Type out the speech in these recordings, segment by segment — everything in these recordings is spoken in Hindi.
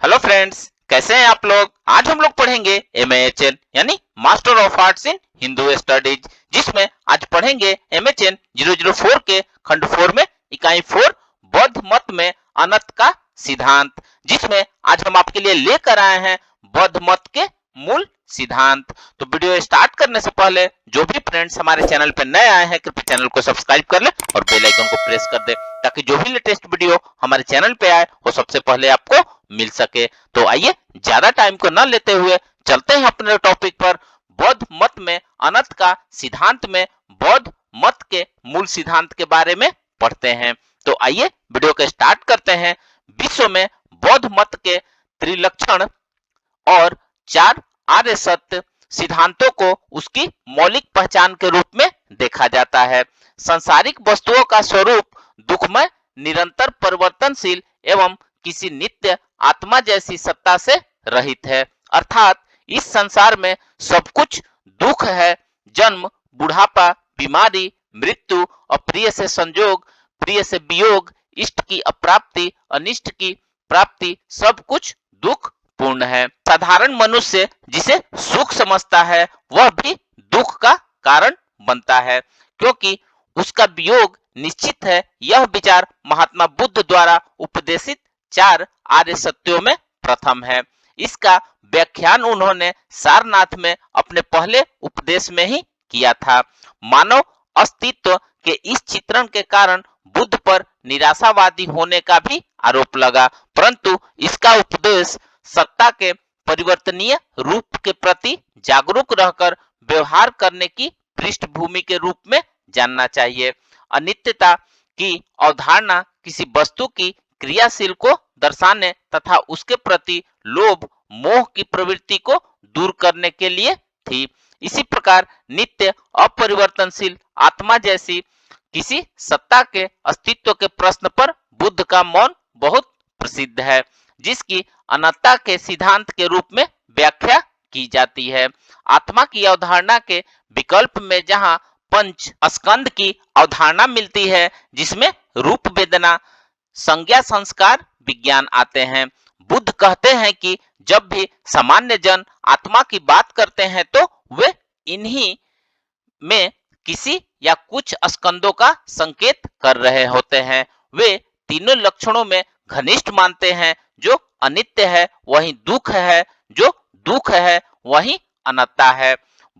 हेलो फ्रेंड्स, कैसे हैं आप लोग। आज हम लोग पढ़ेंगे MAHN यानी master of arts in Hindu studies, जिसमें आज पढ़ेंगे MHN 004 के खंड 4 में इकाई 4 बौद्ध मत में अनंत का सिद्धांत, जिसमें आज हम आपके लिए लेकर आए हैं बौद्ध मत के मूल सिद्धांत। तो वीडियो स्टार्ट करने से पहले जो भी फ्रेंड्स हमारे चैनल पर नए आए हैं कृपया चैनल को सब्सक्राइब कर ले और बेल आइकन को प्रेस कर दे, ताकि जो भी लेटेस्ट वीडियो हमारे चैनल पे आए वो सबसे पहले आपको मिल सके। तो आइए ज्यादा टाइम को न लेते हुए चलते हैं अपने टॉपिक पर। बौद्ध मत में अनंत का सिद्धांत में बौद्ध मत के मूल सिद्धांत के बारे में पढ़ते हैं। तो आइए वीडियो को स्टार्ट करते हैं। विश्व में बौद्ध मत के त्रिलक्षण और 4 आर्य सत्य सिद्धांतों को उसकी मौलिक पहचान के रूप में देखा जाता है। सांसारिक वस्तुओं का स्वरूप दुखमय, निरंतर परिवर्तनशील एवं किसी नित्य आत्मा जैसी सत्ता से रहित है। अर्थात इस संसार में सब कुछ दुख है। जन्म, बुढ़ापा, बीमारी, मृत्यु, अप्रिय से संयोग, प्रिय से वियोग, इष्ट की अप्राप्ति, अनिष्ट की प्राप्ति, सब कुछ दुख पूर्ण है। साधारण मनुष्य जिसे सुख समझता है वह भी दुख का कारण बनता है, क्योंकि उसका वियोग निश्चित है। यह विचार महात्मा बुद्ध द्वारा उपदेशित 4 आर्य सत्यों में प्रथम है। इसका व्याख्यान उन्होंने सारनाथ में अपने पहले उपदेश में ही किया था। मानव अस्तित्व के इस चित्रण के कारण बुद्ध पर निराशावादी होने का भी आरोप लगा, परंतु इसका उपदेश सत्ता के परिवर्तनीय रूप के प्रति जागरूक रहकर व्यवहार करने की पृष्ठभूमि के रूप में जानना चाहिए। अनित्यता की अवधारणा किसी वस्तु की क्रियाशील को दर्शाने तथा उसके प्रति लोभ मोह की प्रवृत्ति को दूर करने के लिए थी। इसी प्रकार नित्य अपरिवर्तनशील आत्मा जैसी किसी सत्ता के अस्तित्व के प्रश्न पर बुद्ध का मौन बहुत प्रसिद्ध है, जिसकी अनंतता के सिद्धांत के रूप में व्याख्या की जाती है। आत्मा की अवधारणा के विकल्प में जहां पंच स्कंद की अवधारणा मिलती है, जिसमें रूप, वेदना, संज्ञा, संस्कार, विज्ञान आते हैं। बुद्ध कहते हैं कि जब भी सामान्य जन आत्मा की बात करते हैं तो वे इन्हीं में किसी या कुछ स्कंदों का संकेत कर रहे होते हैं। वे तीनों लक्षणों में घनिष्ठ मानते हैं। जो अनित्य है वही दुख है, जो दुख है वही अनात्मा है।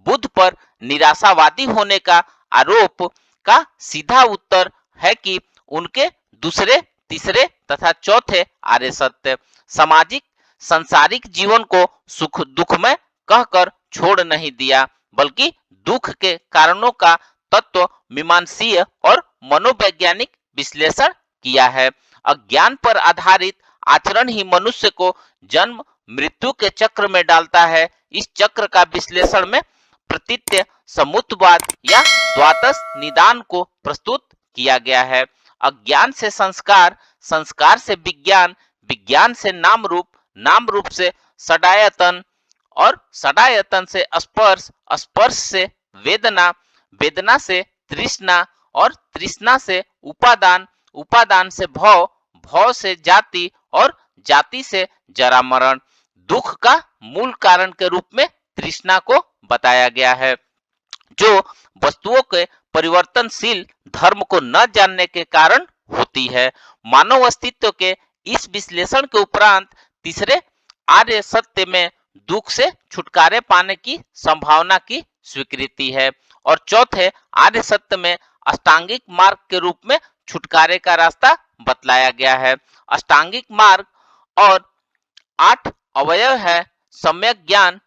बुद्ध पर निराशावादी होने का आरोप का सीधा उत्तर है कि उनके दूसरे, तीसरे तथा चौथे आर्य सत्य सामाजिक सांसारिक जीवन को सुख दुखमय कहकर छोड़ नहीं दिया, बल्कि दुख के कारणों का तत्व मीमांसीय और मनोवैज्ञानिक विश्लेषण किया है। अज्ञान पर आधारित आचरण ही मनुष्य को जन्म मृत्यु के चक्र में डालता है। इस चक्र का विश्लेषण में प्रतीत्य समुत्तवाद या द्वादश निदान को प्रस्तुत किया गया है। अज्ञान से संस्कार, संस्कार से विज्ञान, विज्ञान से नाम रूप, नाम रूप से षडायतन और षडायतन से स्पर्श, स्पर्श से वेदना, वेदना से तृष्णा और तृष्णा से उपादान, उपादान से भव, भव से जाति और जाति से जरा मरण। दुख का मूल कारण के रूप में तृष्णा को बताया गया है, जो वस्तुओं के परिवर्तनशील धर्म को न जानने के कारण होती है। मानव अस्तित्व के इस विश्लेषण के उपरांत तीसरे आर्य सत्य में दुख से छुटकारे पाने की संभावना की स्वीकृति है और चौथे आर्य सत्य में अष्टांगिक मार्ग के रूप में छुटकारे का रास्ता बतलाया गया है। अष्टांगिक मार्ग और 8 अवयव है: सम्यक ज्ञान,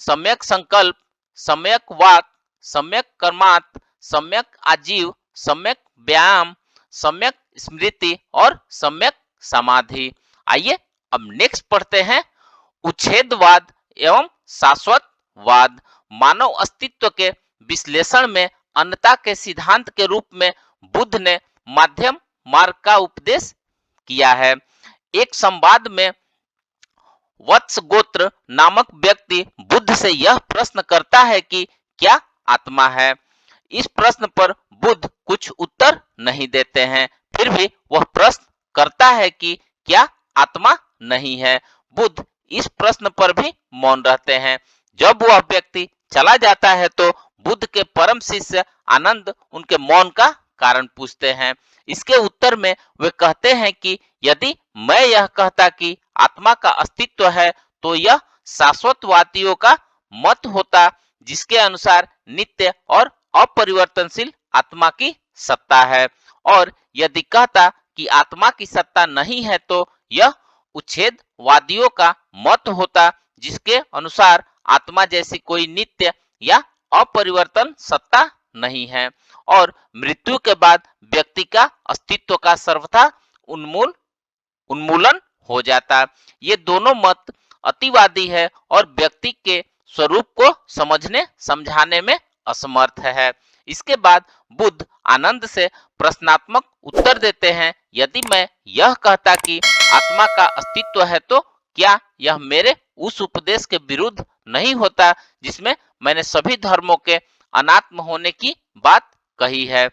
सम्यक संकल्प, सम्यक वाक, सम्यक कर्मात, सम्यक आजीव, सम्यक व्यायाम, सम्यक स्मृति और सम्यक समाधि। आइए अब नेक्स्ट पढ़ते हैं उच्छेदवाद एवं शाश्वतवाद। मानव अस्तित्व के विश्लेषण में अनंतता के सिद्धांत के रूप में बुद्ध ने माध्यम मार्ग का उपदेश किया है। एक संवाद में वत्स गोत्र नामक व्यक्ति बुद्ध से यह प्रश्न करता है कि क्या आत्मा है। इस प्रश्न पर बुद्ध कुछ उत्तर नहीं देते हैं, फिर भी वह प्रश्न करता है कि क्या आत्मा नहीं है। बुद्ध इस प्रश्न पर भी मौन रहते हैं। जब वह व्यक्ति चला जाता है तो बुद्ध के परम शिष्य आनंद उनके मौन का कारण पूछते हैं। इसके उत्तर में वे कहते हैं कि यदि मैं यह कहता कि आत्मा का अस्तित्व है तो यह शाश्वतवादियों का मत होता, जिसके अनुसार नित्य और अपरिवर्तनशील आत्मा की सत्ता है, और यदि कहता कि आत्मा की सत्ता नहीं है तो यह उच्छेदवादियों का मत होता, जिसके अनुसार आत्मा जैसी कोई नित्य या अपरिवर्तन सत्ता नहीं है और मृत्यु के बाद व्यक्ति का अस्तित्व का सर्वथा उन्मूलन हो जाता। ये दोनों मत अतिवादी है और व्यक्ति के स्वरूप को समझने समझाने में असमर्थ है। इसके बाद बुद्ध आनंद से प्रश्नात्मक उत्तर देते हैं, यदि मैं यह कहता कि आत्मा का अस्तित्व है तो क्या यह मेरे उस उपदेश के विरुद्ध नहीं होता जिसमें मैंने सभी धर्मों के अनात्म होने की बात कही है।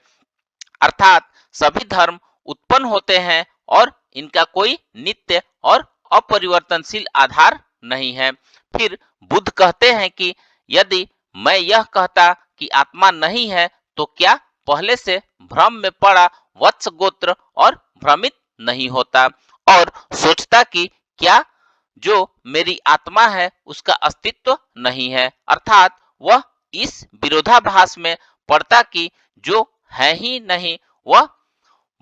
अर्थात सभी धर्म उत्पन्न होते हैं और इनका कोई नित्य और अपरिवर्तनशील आधार नहीं है। फिर बुद्ध कहते हैं कि यदि मैं यह कहता कि आत्मा नहीं है तो क्या पहले से भ्रम में पड़ा वत्स गोत्र और भ्रमित नहीं होता और सोचता कि क्या जो मेरी आत्मा है उसका अस्तित्व नहीं है, अर्थात वह इस विरोधाभास में पड़ता कि जो है ही नहीं वह।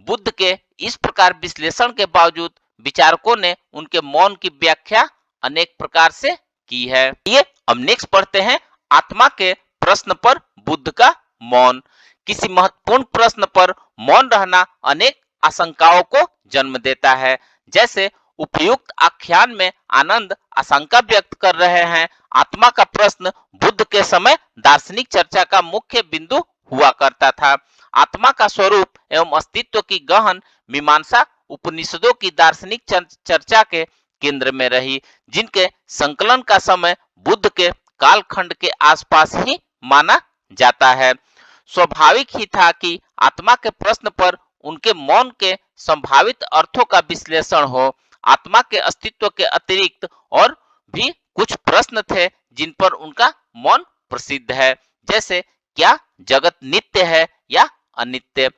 बुद्ध के इस प्रकार विश्लेषण के बावजूद विचारकों ने उनके मौन की व्याख्या अनेक प्रकार से की है। ये अब नेक्स्ट पढ़ते हैं, आत्मा के प्रश्न पर बुद्ध का मौन। किसी महत्वपूर्ण प्रश्न पर मौन रहना अनेक आशंकाओं को जन्म देता है। जैसे उपयुक्त आख्यान में आनंद आशंका व्यक्त कर रहे हैं, आत्मा का प्रश्न बुद्ध के समय दार्शनिक चर्चा का मुख्य बिंदु हुआ करता था। आत्मा का स्वरूप एवं अस्तित्व की गहन मीमांसा उपनिषदों की दार्शनिक चर्चा के केंद्र में रही, जिनके संकलन का समय बुद्ध के कालखंड के आसपास ही माना जाता है। स्वाभाविक ही था कि आत्मा के प्रश्न पर उनके मौन के संभावित अर्थों का विश्लेषण हो। आत्मा के अस्तित्व के अतिरिक्त और भी कुछ प्रश्न थे जिन पर उनका मौन प्रसिद्ध है। जैसे क्या जगत नित्य है या अनित्य,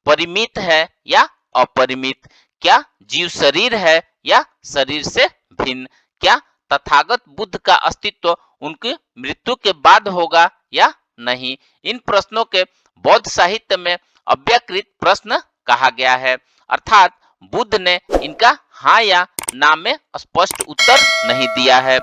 परिमित है या अपरिमित, क्या जीव शरीर है या शरीर से भिन्न, क्या तथागत बुद्ध का अस्तित्व उनकी मृत्यु के बाद होगा या नहीं। इन प्रश्नों के बौद्ध साहित्य में अव्यकृत प्रश्न कहा गया है, अर्थात बुद्ध ने इनका हाँ या ना में स्पष्ट उत्तर नहीं दिया है।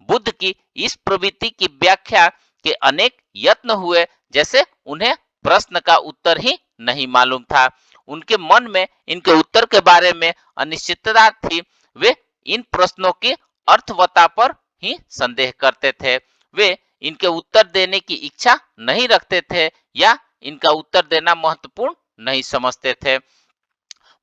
बुद्ध की इस प्रवृत्ति की व्याख्या के अनेक यत्न हुए, जैसे उन्हें प्रश्न का उत्तर ही नहीं मालूम था। उनके मन में इनके उत्तर के बारे में अनिश्चितता थी। वे इन प्रश्नों की अर्थवत्ता पर ही संदेह करते थे। वे इनके उत्तर देने की इच्छा नहीं रखते थे या इनका उत्तर देना महत्वपूर्ण नहीं समझते थे।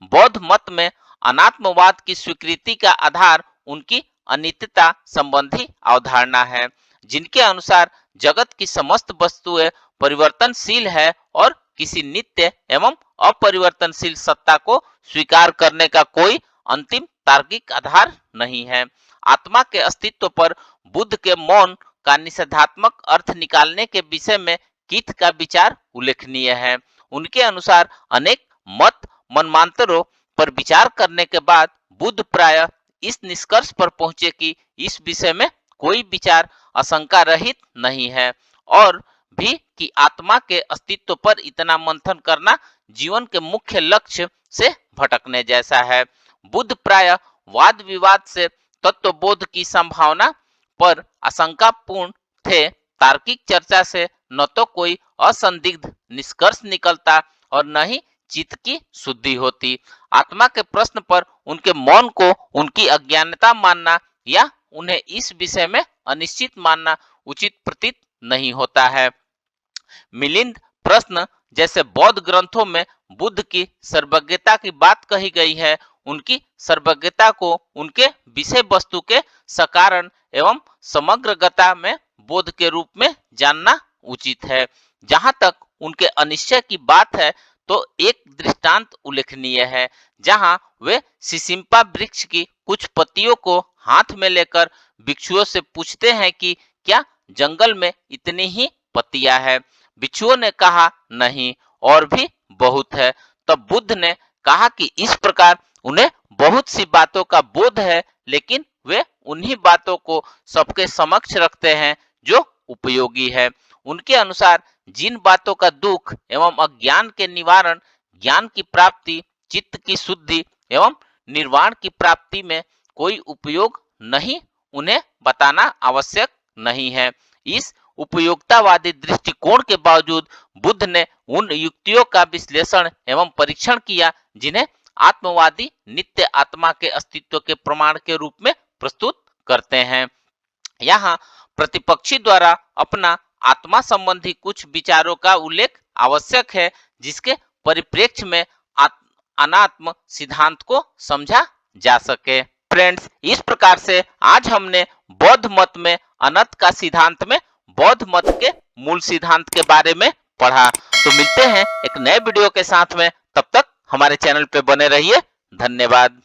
बौद्ध मत में अनात्मवाद की स्वीकृति का आधार उनकी अनित्यता संबंधी अवधारणा है, जिनके अनुसार जगत की समस्त वस्तुएं परिवर्तनशील है और किसी नित्य एवं अपरिवर्तनशील सत्ता को स्वीकार करने का कोई अंतिम तार्किक आधार नहीं है। आत्मा के अस्तित्व पर बुद्ध के मौन का निषेधात्मक अर्थ निकालने के विषय में कीथ का विचार उल्लेखनीय है। उनके अनुसार अनेक मत मनमांतरों पर विचार करने के बाद बुद्ध प्रायः इस निष्कर्ष पर पहुंचे कि इस विषय में कोई विचार आशंका रहित नहीं है और भी कि आत्मा के अस्तित्व पर इतना मंथन करना जीवन के मुख्य लक्ष्य से भटकने जैसा है। बुद्ध प्रायः वाद विवाद से तत्वबोध की संभावना पर आशंकापूर्ण थे। तार्किक चर्चा से न तो कोई असंदिग्ध निष्कर्ष निकलता और न ही चित्त की शुद्धि होती। आत्मा के प्रश्न पर उनके मौन को उनकी अज्ञानता मानना या उन्हें इस विषय में अनिश्चित मानना उचित प्रतीत नहीं होता है। मिलिंद प्रश्न जैसे बौद्ध ग्रंथों में बुद्ध की सर्वज्ञता की बात कही गई है, उनकी सर्वज्ञता को उनके विषय वस्तु के सकारण एवं समग्रगता में बोध के रूप में जानना उचित है। जहां तक उनके अनिश्चय की बात है तो एक दृष्टांत उल्लेखनीय है, जहां वे सिसिम्पा वृक्ष की कुछ पत्तियों को हाथ में लेकर भिक्षुओं से पूछते हैं कि क्या जंगल में इतनी ही पत्तियां हैं। भिक्षुओं ने कहा नहीं, और भी बहुत है। तब बुद्ध ने कहा कि इस प्रकार उन्हें बहुत सी बातों का बोध है, लेकिन वे उन्हीं बातों को सबके समक्ष रखते हैं जो उपयोगी है। उनके अनुसार जिन बातों का दुख एवं अज्ञान के निवारण, ज्ञान की प्राप्ति, चित्त की शुद्धि एवं निर्वाण की प्राप्ति में कोई उपयोग नहीं, उन्हें बताना आवश्यक नहीं है। इस उपयोगितावादी दृष्टिकोण के बावजूद बुद्ध ने उन युक्तियों का विश्लेषण एवं परीक्षण किया जिन्हें आत्मवादी नित्य आत्मा के अस्तित्व के प्रमाण के रूप में प्रस्तुत करते हैं। यहाँ प्रतिपक्षी द्वारा अपना आत्मा संबंधी कुछ विचारों का उल्लेख आवश्यक है, जिसके परिप्रेक्ष्य में अनात्म सिद्धांत को समझा जा सके। फ्रेंड्स, इस प्रकार से आज हमने बौद्ध मत में अनंत का सिद्धांत में बौद्ध मत के मूल सिद्धांत के बारे में पढ़ा। तो मिलते हैं एक नए वीडियो के साथ में, तब तक हमारे चैनल पे बने रहिए। धन्यवाद।